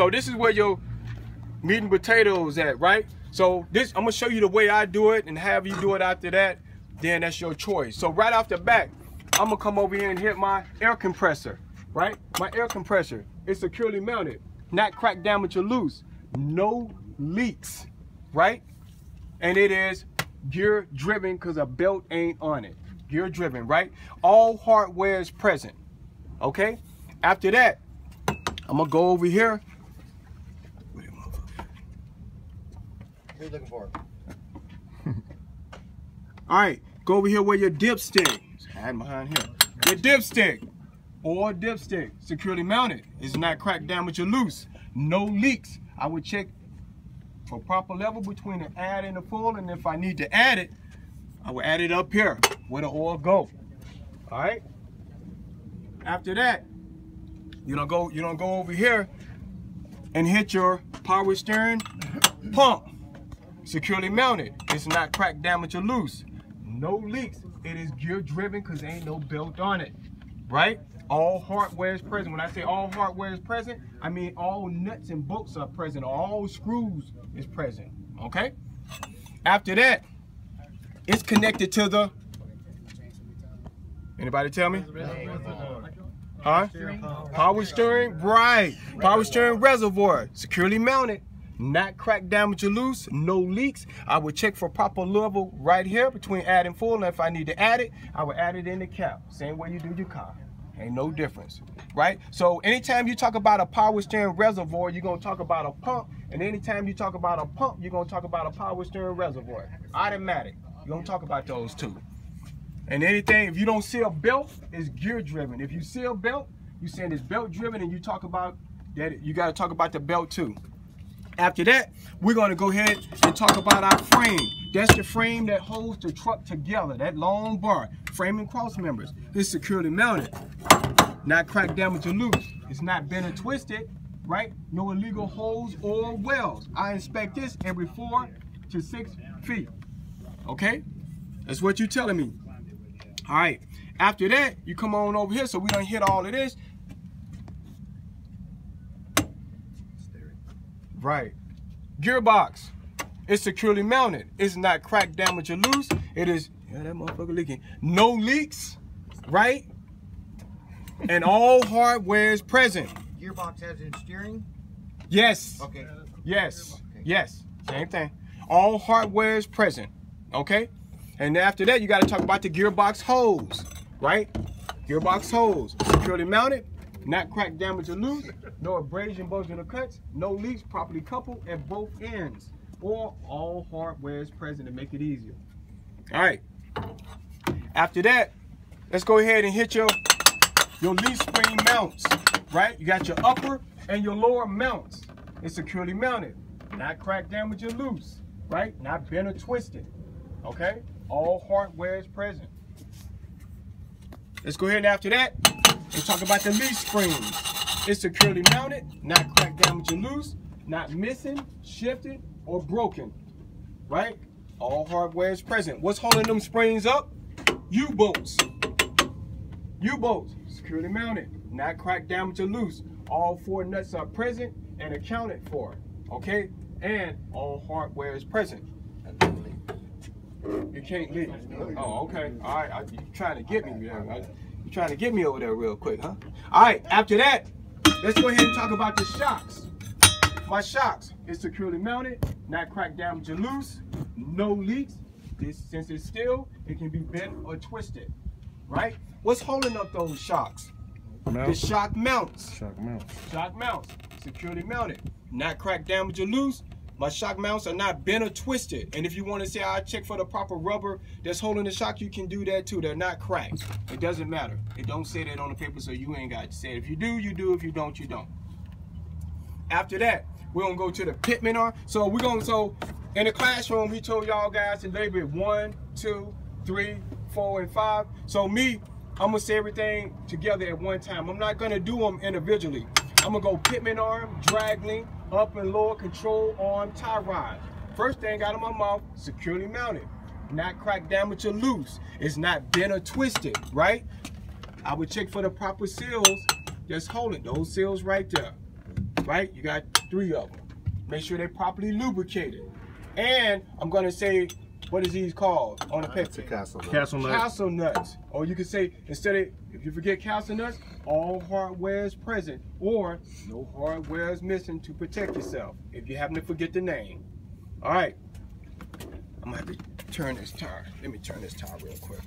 So this is where your meat and potatoes at, right? So this, I'm gonna show you the way I do it, and have you do it after that, then that's your choice. So right off the bat, I'm gonna come over here and hit my air compressor, right? My air compressor is securely mounted, not cracked, damaged, or loose, no leaks, right? And it is gear driven because a belt ain't on it. Gear driven, right? All hardware is present, okay? After that, I'm gonna go over here. What are you looking for? All right, go over here where your dipstick. Hide behind here. Your dipstick or dipstick, securely mounted. It's not cracked, damaged, or loose. No leaks. I would check for proper level between the add and the full, and if I need to add it, I will add it up here where the oil go. All right. After that, you don't go over here and hit your power steering pump. Securely mounted. It's not cracked, damaged, or loose. No leaks. It is gear driven because there ain't no belt on it. Right? All hardware is present. When I say all hardware is present, I mean all nuts and bolts are present. All screws is present. Okay? After that, it's connected to the, anybody tell me? Huh? Power steering, right. Power steering reservoir, securely mounted, not cracked, damaged, or loose, no leaks. I would check for proper level right here between add and full, and if I need to add it, I would add it in the cap. Same way you do your car. Ain't no difference, right? So anytime you talk about a power steering reservoir, you're gonna talk about a pump, and anytime you talk about a pump, you're gonna talk about a power steering reservoir. Automatic. You're gonna talk about those two. And anything, if you don't see a belt, it's gear driven. If you see a belt, you're saying it's belt driven, and you talk about that, you gotta talk about the belt too. After that, we're gonna go ahead and talk about our frame. That's the frame that holds the truck together, that long bar, frame and cross members. It's securely mounted, not cracked, damaged, or loose. It's not bent or twisted, right? No illegal holes or welds. I inspect this every 4 to 6 feet, okay? That's what you're telling me. All right, after that, you come on over here, so we done hit all of this. Right. Gearbox. It's securely mounted. It's not cracked, damaged, or loose. It is, yeah, that motherfucker leaking. No leaks, right? And all hardware is present. Gearbox has in steering? Yes. Okay. Yes. Okay. Yes. Same thing. All hardware is present. Okay? And after that, you got to talk about the gearbox hose, right? Gearbox hose. Securely mounted. Not cracked, damaged, or loose. No abrasion, bulging, or cuts. No leaks. Properly coupled at both ends. Or all hardware is present to make it easier. All right. After that, let's go ahead and hit your leaf spring mounts. Right? You got your upper and your lower mounts. It's securely mounted. Not cracked, damaged, or loose. Right? Not bent or twisted. Okay? All hardware is present. Let's go ahead and after that, and talk about the leaf springs. It's securely mounted, not cracked, damaged, or loose, not missing, shifted, or broken, right? All hardware is present. What's holding them springs up? U-bolts. U-bolts, securely mounted, not cracked, damaged, or loose. All 4 nuts are present and accounted for, okay? And all hardware is present. You can't leave. Oh, okay. All right. You trying to get me there, right? You trying to get me over there real quick, huh? All right. After that, let's go ahead and talk about the shocks. My shocks is securely mounted, not cracked, damaged, or loose, no leaks. Since it's steel, it can be bent or twisted, right? What's holding up those shocks? The shock mounts. Shock mounts. Shock mounts, securely mounted, not cracked, damaged, or loose. My shock mounts are not bent or twisted. And if you want to say I check for the proper rubber that's holding the shock, you can do that too. They're not cracked. It doesn't matter. It don't say that on the paper, so you ain't got to say it. If you do, you do. If you don't, you don't. After that, we're gonna go to the pitman arm. So in the classroom, we told y'all guys to label it 1, 2, 3, 4, and 5. So I'm gonna say everything together at one time. I'm not gonna do them individually. I'm gonna go pitman arm, drag link, up and lower control arm, tie rod. First thing out of my mouth, securely mounted. Not cracked, damaged, or loose. It's not bent or twisted, right? I would check for the proper seals that's holding those seals right there. right? You got 3 of them. Make sure they're properly lubricated. And I'm gonna say, what is these called on the paper? Castle nut. Castle nut. Castle nuts. Or you could say, instead of, if you forget castle nuts, all hardware is present, or no hardware is missing to protect yourself if you happen to forget the name. All right, I'm gonna have to turn this tire. Let me turn this tire real quick.